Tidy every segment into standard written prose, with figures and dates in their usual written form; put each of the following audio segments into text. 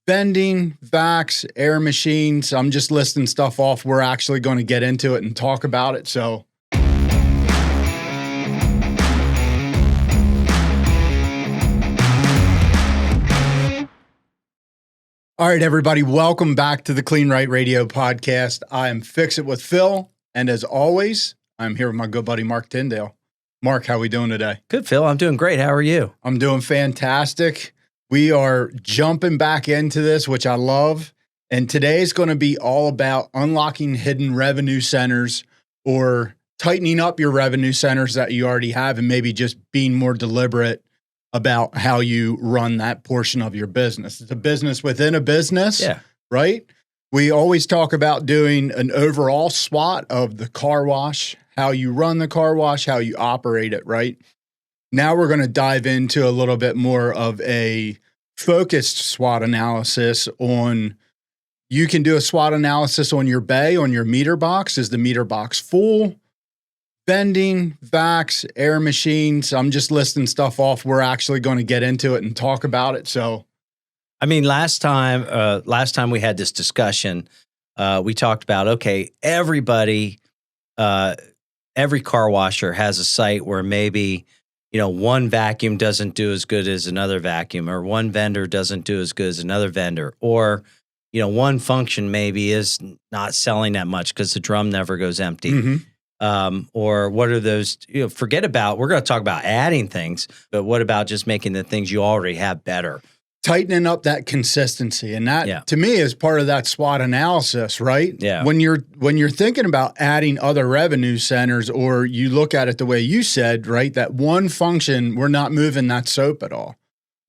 Vending, vacs, air machines. I'm just listing stuff off. We're actually going to get into it and talk about it. So all right, everybody, welcome back to the Kleen-Rite Radio podcast. I am Fix It with Phil. And as always, I'm here with my good buddy, Mark Tyndale. Mark, how we doing today? Good, Phil. I'm doing great. How are you? I'm doing fantastic. We are jumping back into this, which I love. And today is going to be all about unlocking hidden revenue centers or tightening up your revenue centers that you already have and maybe just being more deliberate about how you run that portion of your business. It's a business within a business, right? We always talk about doing an overall SWOT of the car wash, how you run the car wash, how you operate it, right? Now we're going to dive into a little bit more of a focused SWOT analysis on, you can do a SWOT analysis on your bay, on your meter box. Is the meter box full? Vending, vacs, air machines. I'm just listing stuff off. We're actually going to get into it and talk about it. So, I mean, last time we had this discussion, we talked about, okay, everybody, every car washer has a site where maybe, one vacuum doesn't do as good as another vacuum, or one vendor doesn't do as good as another vendor, or, one function maybe is not selling that much because the drum never goes empty. Mm-hmm. Or what are those, forget about, we're going to talk about adding things, but what about just making the things you already have better? Tightening up that consistency. And that, to me, is part of that SWOT analysis, right? Yeah. When you're thinking about adding other revenue centers, or you look at it the way you said, right, that one function, we're not moving that soap at all.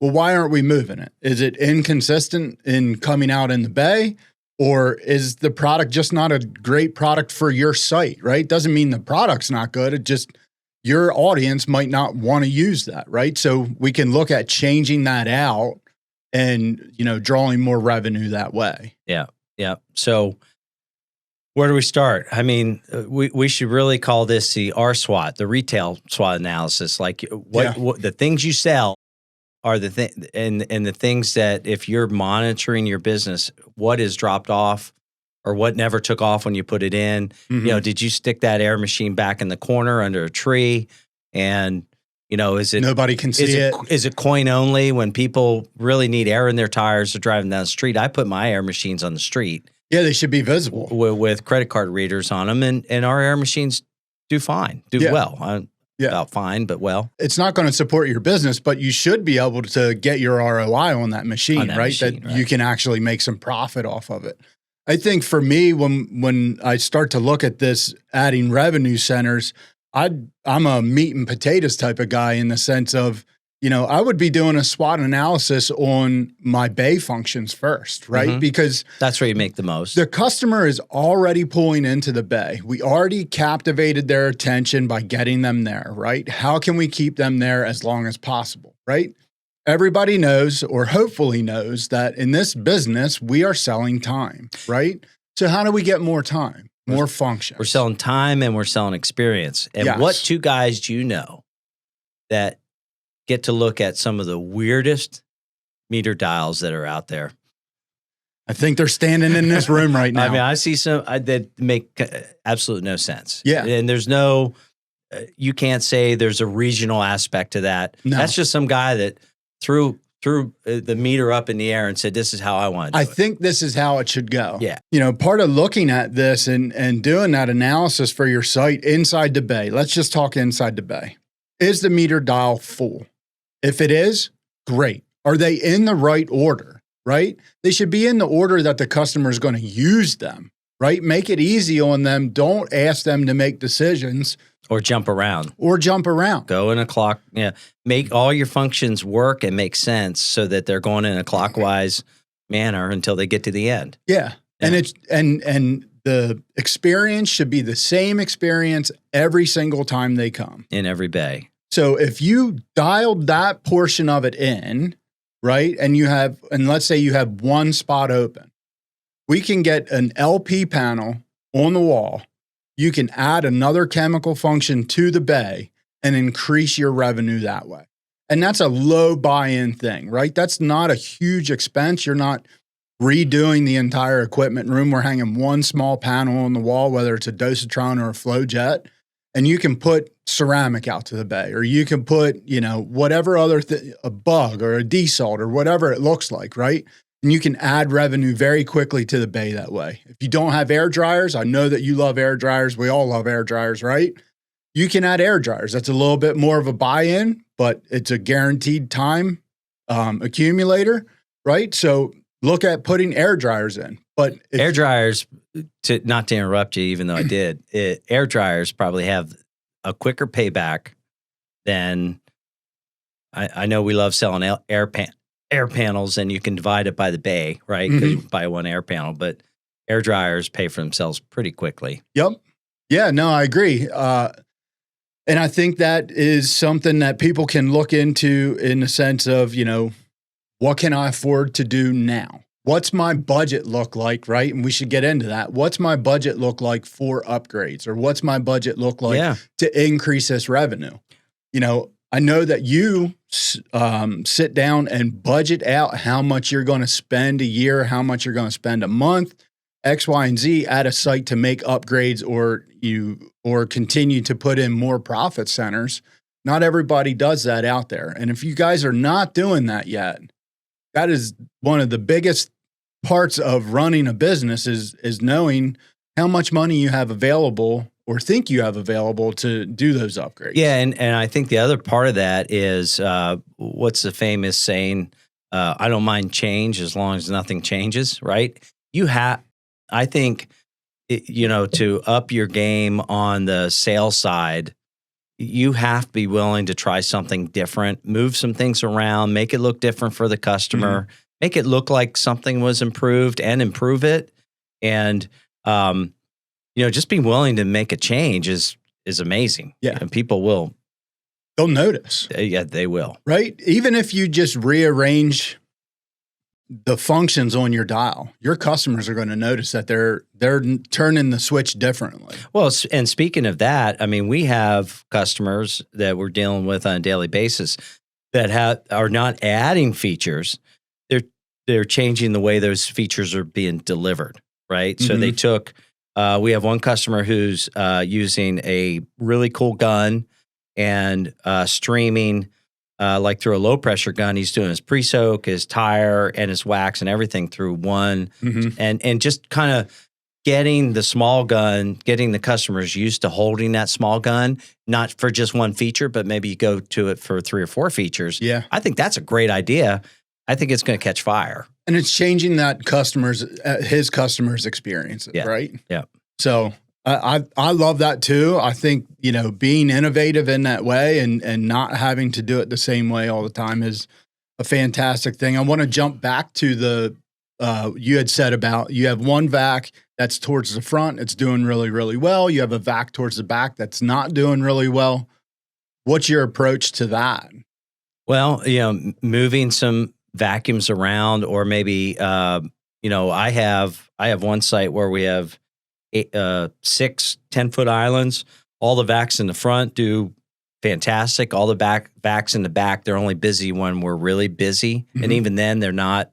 Well, why aren't we moving it? Is it inconsistent in coming out in the bay? Or is the product just not a great product for your site, right? Doesn't mean the product's not good. It just, your audience might not want to use that, right? So we can look at changing that out and, drawing more revenue that way. Yeah. Yeah. So where do we start? I mean, we should really call this the RSWOT, the retail SWOT analysis. Like what the things you sell are the thing, and the things that if you're monitoring your business, what is dropped off or what never took off when you put it in. Mm-hmm. Did you stick that air machine back in the corner under a tree? And is it nobody can see it? Is it coin only when people really need air in their tires to driving down the street? I put my air machines on the street. Yeah, they should be visible with credit card readers on them, and our air machines do fine, well. About fine, but well. It's not going to support your business, but you should be able to get your ROI on that machine, right? You can actually make some profit off of it. I think for me, when I start to look at this adding revenue centers, I'm a meat and potatoes type of guy in the sense of, I would be doing a SWOT analysis on my bay functions first, right? Mm-hmm. Because that's where you make the most. The customer is already pulling into the bay. We already captivated their attention by getting them there, right? How can we keep them there as long as possible, right? Everybody knows, or hopefully knows, that in this business, we are selling time, right? So how do we get more time, more functions? We're selling time and we're selling experience. And what two guys do you know that get to look at some of the weirdest meter dials that are out there? I think they're standing in this room right now. I mean, I see some that make absolute no sense. Yeah. And there's no, you can't say there's a regional aspect to that. No. That's just some guy that threw the meter up in the air and said, this is how I want to do it. I think this is how it should go. Yeah. Part of looking at this and doing that analysis for your site inside the bay, let's just talk inside the bay. Is the meter dial full? If it is, great. Are they in the right order, right? They should be in the order that the customer is going to use them, right? Make it easy on them. Don't ask them to make decisions. Or jump around. Go in a clock. Yeah. Make all your functions work and make sense so that they're going in a clockwise manner until they get to the end. Yeah. And the experience should be the same experience every single time they come. In every bay. So if you dialed that portion of it in, right, and let's say you have one spot open, we can get an LP panel on the wall. You can add another chemical function to the bay and increase your revenue that way. And that's a low buy-in thing, right? That's not a huge expense. You're not redoing the entire equipment room. We're hanging one small panel on the wall, whether it's a dosatron or a flow jet, and you can put ceramic out to the bay, or you can put, whatever other a bug or a desalt or whatever it looks like, right? And you can add revenue very quickly to the bay that way. If you don't have air dryers, I know that you love air dryers. We all love air dryers, right? You can add air dryers. That's a little bit more of a buy-in, but it's a guaranteed time accumulator, right? So look at putting air dryers in. But air dryers, not to interrupt you, even though I did, air dryers probably have a quicker payback than I know we love selling air panels, and you can divide it by the bay, right? Because you buy one air panel, but air dryers pay for themselves pretty quickly. Yep. Yeah, no, I agree. And I think that is something that people can look into in the sense of, what can I afford to do now? What's my budget look like, right? And we should get into that. What's my budget look like for upgrades, or what's my budget look like to increase this revenue? I know that you sit down and budget out how much you're going to spend a year, how much you're going to spend a month, X, Y, and Z at a site to make upgrades, or continue to put in more profit centers. Not everybody does that out there. And if you guys are not doing that yet, that is one of the biggest parts of running a business is knowing how much money you have available or think you have available to do those upgrades. Yeah, and I think the other part of that is what's the famous saying? I don't mind change as long as nothing changes, right? I think, to up your game on the sales side, you have to be willing to try something different, move some things around, make it look different for the customer, make it look like something was improved and improve it. And, just being willing to make a change is amazing. Yeah. And people they'll notice. Yeah, they will. Right? Even if you just rearrange the functions on your dial, your customers are going to notice that they're turning the switch differently. Well, and speaking of that, I mean, we have customers that we're dealing with on a daily basis that are not adding features. They're changing the way those features are being delivered, right? So they took, we have one customer who's using a really cool gun and streaming like through a low pressure gun. He's doing his pre-soak, his tire, and his wax and everything through one, and just kind of getting the small gun, getting the customers used to holding that small gun, not for just one feature, but maybe you go to it for 3 or 4 features. Yeah. I think that's a great idea. I think it's going to catch fire. And it's changing that his customer's experiences, right? Yeah. So I love that too. I think, being innovative in that way and not having to do it the same way all the time is a fantastic thing. I want to jump back to you had said about, you have one vac that's towards the front. It's doing really, really well. You have a vac towards the back that's not doing really well. What's your approach to that? Well, moving some vacuums around, or maybe, I have one site where we have 6 10-foot islands. All the vacs in the front do fantastic. All the vacs in the back, they're only busy when we're really busy. And even then they're not.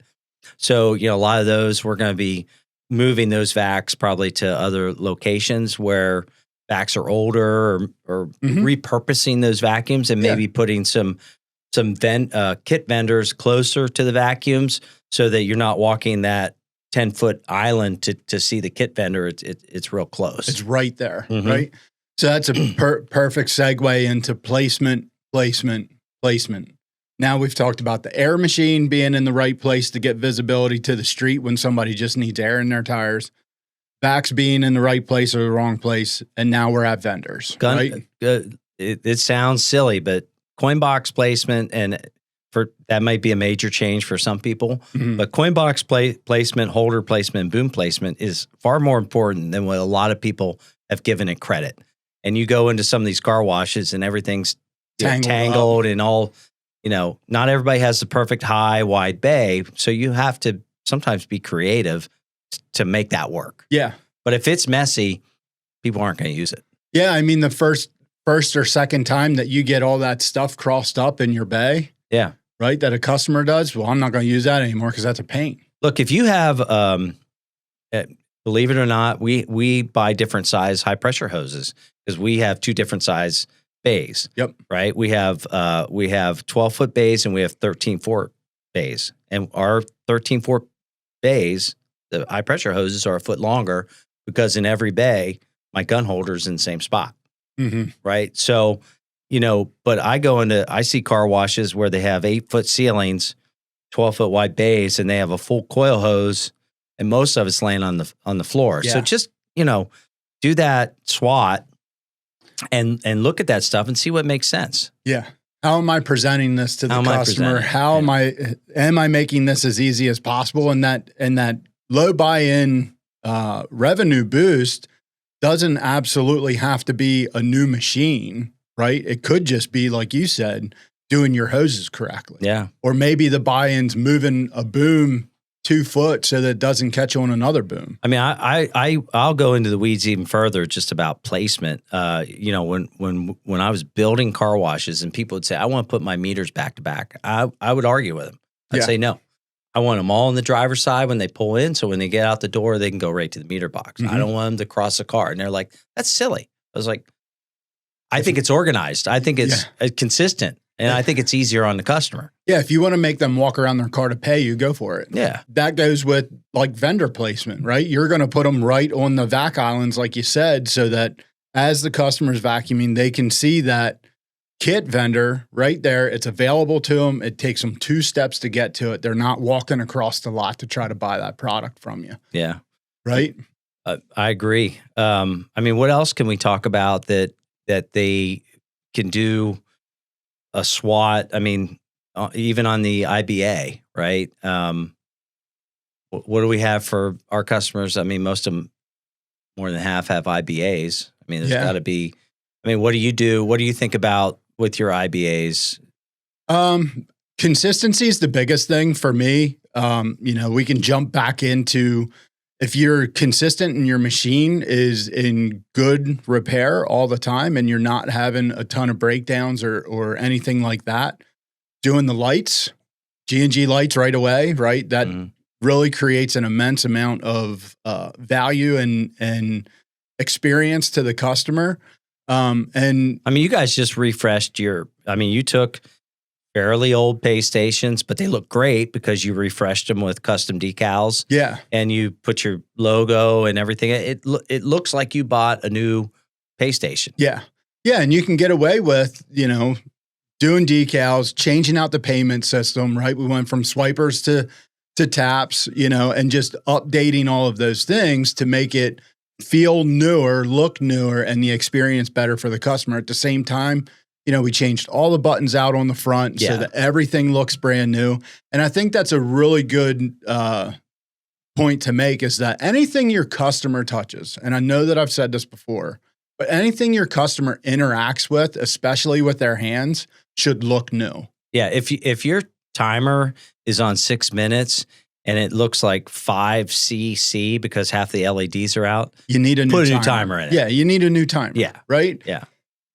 So, a lot of those, we're going to be moving those vacs probably to other locations where vacs are older, or repurposing those vacuums and maybe putting some kit vendors closer to the vacuums so that you're not walking that 10-foot island to see the kit vendor. It's real close. It's right there, right? So that's a perfect segue into placement. Now we've talked about the air machine being in the right place to get visibility to the street when somebody just needs air in their tires. Vacs being in the right place or the wrong place, and now we're at vendors, right? It sounds silly, but coin box placement, and that might be a major change for some people, but coin box placement, holder placement, boom placement is far more important than what a lot of people have given it credit. And you go into some of these car washes and everything's tangled and all, not everybody has the perfect high, wide bay. So you have to sometimes be creative to make that work. Yeah. But if it's messy, people aren't going to use it. Yeah. I mean, the first or second time that you get all that stuff crossed up in your bay. Yeah. Right. That a customer does. Well, I'm not going to use that anymore because that's a pain. Look, if you have, believe it or not, we buy different size high pressure hoses because we have two different size bays. Yep. Right. We have 12-foot bays and we have 13-foot bays, and our 13-foot bays, the high pressure hoses are a foot longer because in every bay, my gun holder's in the same spot. Mm-hmm. Right. So, but I see car washes where they have 8-foot ceilings, 12-foot wide bays, and they have a full coil hose, and most of it's laying on the floor. Yeah. So just, do that SWOT and look at that stuff and see what makes sense. Yeah. How am I presenting this to the customer? How am I making this as easy as possible? And that low buy-in revenue boost doesn't absolutely have to be a new machine, right? It could just be, like you said, doing your hoses correctly. Yeah. Or maybe the buy-in's moving a boom 2 foot so that it doesn't catch on another boom. I mean, I'll go into the weeds even further just about placement. When I was building car washes and people would say, I want to put my meters back to back, I would argue with them. I'd say, no, I want them all on the driver's side when they pull in. So when they get out the door, they can go right to the meter box. Mm-hmm. I don't want them to cross the car. And they're like, that's silly. I was like, I think it's organized. I think it's consistent. And I think it's easier on the customer. Yeah, if you want to make them walk around their car to pay you, go for it. Yeah. That goes with like vendor placement, right? You're going to put them right on the vac islands, like you said, so that as the customer's vacuuming, they can see that kit vendor right there. It's available to them. It takes them 2 steps to get to it. They're not walking across the lot to try to buy that product from you. Yeah. Right? I agree. What else can we talk about that they can do a SWOT? Even on the IBA, right? What do we have for our customers? Most of them, more than half, have IBAs. There's got to be. What do you do? What do you think about with your IBAs? Consistency is the biggest thing for me. We can jump back into, if you're consistent and your machine is in good repair all the time and you're not having a ton of breakdowns or anything like that, doing the lights, G&G lights right away, right? That really creates an immense amount of value and experience to the customer. You guys just refreshed you took fairly old pay stations, but they look great because you refreshed them with custom decals. Yeah. And you put your logo and everything. It looks like you bought a new pay station. Yeah. Yeah. And you can get away with, doing decals, changing out the payment system, right? We went from swipers to taps, and just updating all of those things to make it feel newer, look newer, and the experience better for the customer. At the same time, we changed all the buttons out on the front so that everything looks brand new. And I think that's a really good point to make, is that anything your customer touches, and I know that I've said this before, but anything your customer interacts with, especially with their hands, should look new. Yeah. If your timer is on 6 minutes and it looks like 5 cc because half the LEDs are out, you need a new timer in it. Yeah, you need a new timer. Yeah. Right? Yeah.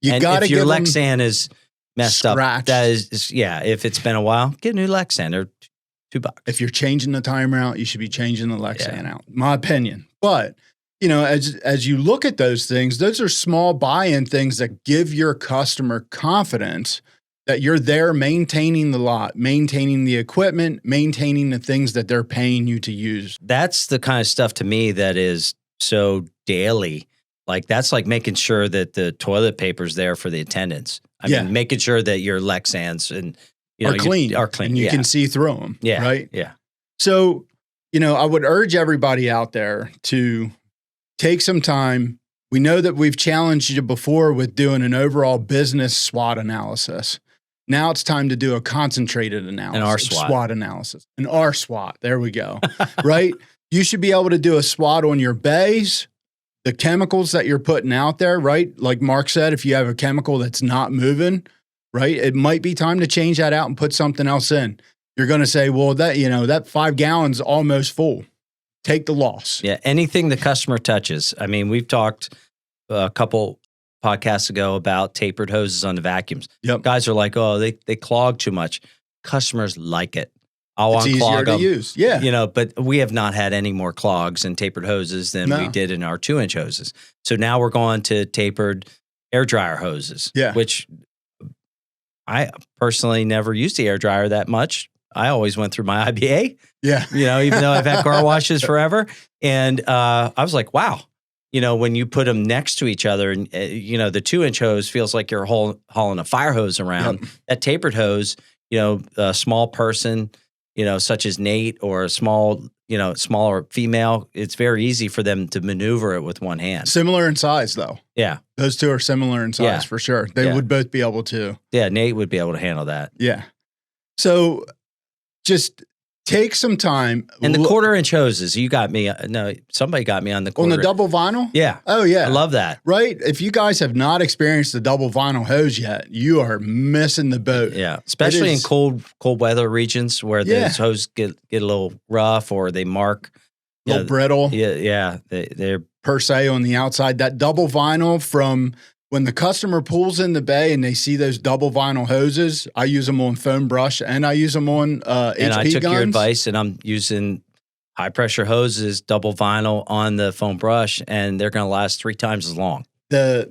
You got to if your Lexan is messed up, that is, if it's been a while, get a new Lexan. They're $2. If you're changing the timer out, you should be changing the Lexan out. My opinion. But, as you look at those things, those are small buy-in things that give your customer confidence that you're there maintaining the lot, maintaining the equipment, maintaining the things that they're paying you to use. That's the kind of stuff to me that is so daily. Like, that's like making sure that the toilet paper's there for the attendants. Making sure that your Lexans are clean. And you can see through them. Yeah. Right? Yeah. So, I would urge everybody out there to take some time. We know that we've challenged you before with doing an overall business SWOT analysis. Now it's time to do a concentrated analysis. An R SWOT. SWOT analysis. An R SWOT. There we go. Right? You should be able to do a SWOT on your bays, the chemicals that you're putting out there, right? Like Mark said, if you have a chemical that's not moving, right, it might be time to change that out and put something else in. You're going to say, well, that 5 gallons almost full. Take the loss. Yeah. Anything the customer touches. We've talked a couple podcasts ago about tapered hoses on the vacuums. Yep. Guys are like, oh, they clog too much. Customers like it. I'll It's easier unclog to them. use. Yeah. You know, but we have not had any more clogs and tapered hoses than we did in our 2-inch hoses. So now we're going to tapered air dryer hoses, which I personally never used the air dryer that much. I always went through my IBA, you know, even though I've had car washes forever. And I was like, wow, you know, when you put them next to each other and, you know, the 2-inch hose feels like you're hauling a fire hose around. That tapered hose, you know, a small person, you know, such as Nate or a small, you know, smaller female, it's very easy for them to maneuver it with one hand. Similar in size, though. Yeah. Those two are similar in size for sure. They would both be able to. Yeah, Nate would be able to handle that. Yeah. So just take some time. And the 1/4-inch hoses, you got me. No, somebody got me on the on the double vinyl. Yeah. Oh yeah. I love that. Right. If you guys have not experienced the double vinyl hose yet, you are missing the boat. Yeah. Especially in cold weather regions where those hoses get a little rough or they mark. A little brittle. Yeah. Yeah. They're per se on the outside. That double vinyl from when the customer pulls in the bay and they see those double vinyl hoses, I use them on foam brush and I use them on HP and I took guns. your advice and I'm using high pressure hoses, double vinyl on the foam brush, and they're going to last 3 times as long. That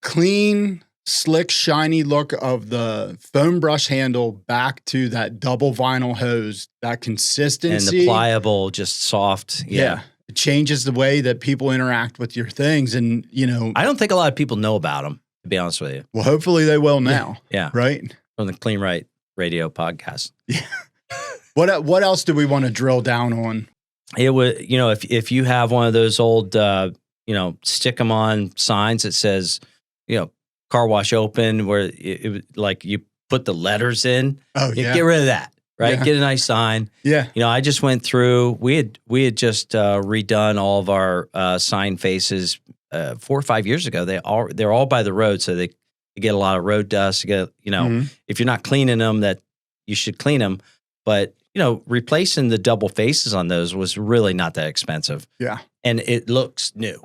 clean, slick, shiny look of the foam brush handle back to that double vinyl hose, that consistency. And the pliable, just soft. Yeah. It changes the way that people interact with your things. And, you know, I don't think a lot of people know about them, to be honest with you. Well, hopefully they will now. Yeah. Right? From the Kleen-Rite radio podcast. Yeah. What else do we want to drill down on? It would, you know, if you have one of those old, you know, stick them on signs that says, you know, car wash open, where it like you put the letters in. Oh, yeah. Get rid of that. Right. Yeah. Get a nice sign. Yeah. You know, I just went through, we had just redone all of our sign faces 4 or 5 years ago. They're all by the road. So they get a lot of road dust. You know, if you're not cleaning them, that you should clean them. But, you know, replacing the double faces on those was really not that expensive. Yeah. And it looks new.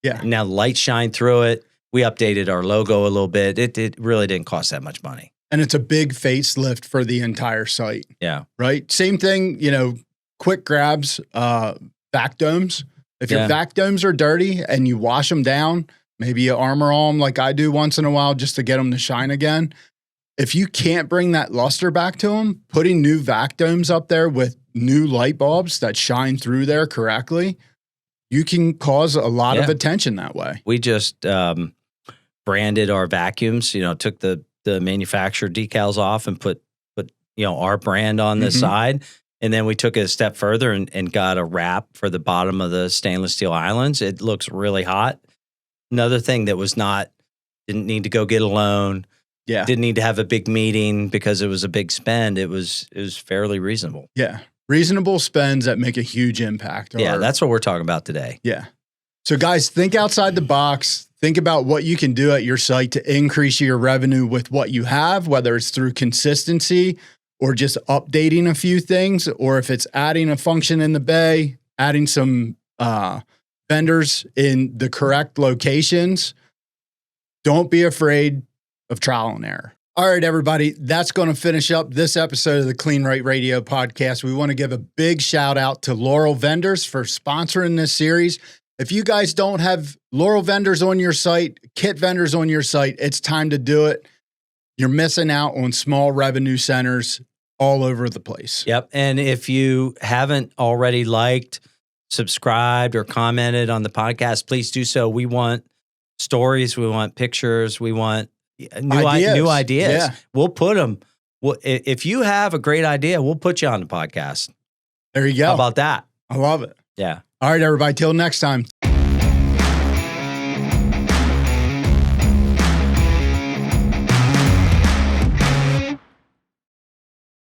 Yeah. Now the lights shine through it. We updated our logo a little bit. It really didn't cost that much money. And it's a big facelift for the entire site. Yeah. Right. Same thing, you know, quick grabs, vac domes. If your vac domes are dirty and you wash them down, maybe you armor them like I do once in a while just to get them to shine again. If you can't bring that luster back to them, putting new vac domes up there with new light bulbs that shine through there correctly, you can cause a lot of attention that way. We just branded our vacuums, you know, took the manufacturer decals off and put you know, our brand on the side. And then we took it a step further and got a wrap for the bottom of the stainless steel islands. It looks really hot. Another thing that didn't need to go get a loan. Yeah. Didn't need to have a big meeting because it was a big spend. It was fairly reasonable. Yeah. Reasonable spends that make a huge impact. Yeah, that's what we're talking about today. Yeah. So guys, think outside the box. Think about what you can do at your site to increase your revenue with what you have, whether it's through consistency or just updating a few things, or if it's adding a function in the bay, adding some vendors in the correct locations. Don't be afraid of trial and error. All right, everybody, that's going to finish up this episode of the Kleen-Rite Radio podcast. We want to give a big shout out to Laurel Vendors for sponsoring this series. If you guys don't have Laurel vendors on your site, kit vendors on your site, it's time to do it. You're missing out on small revenue centers all over the place. Yep. And if you haven't already liked, subscribed, or commented on the podcast, please do so. We want stories. We want pictures. We want new ideas. Yeah. We'll put them. If you have a great idea, we'll put you on the podcast. There you go. How about that? I love it. Yeah. All right, everybody. Till next time.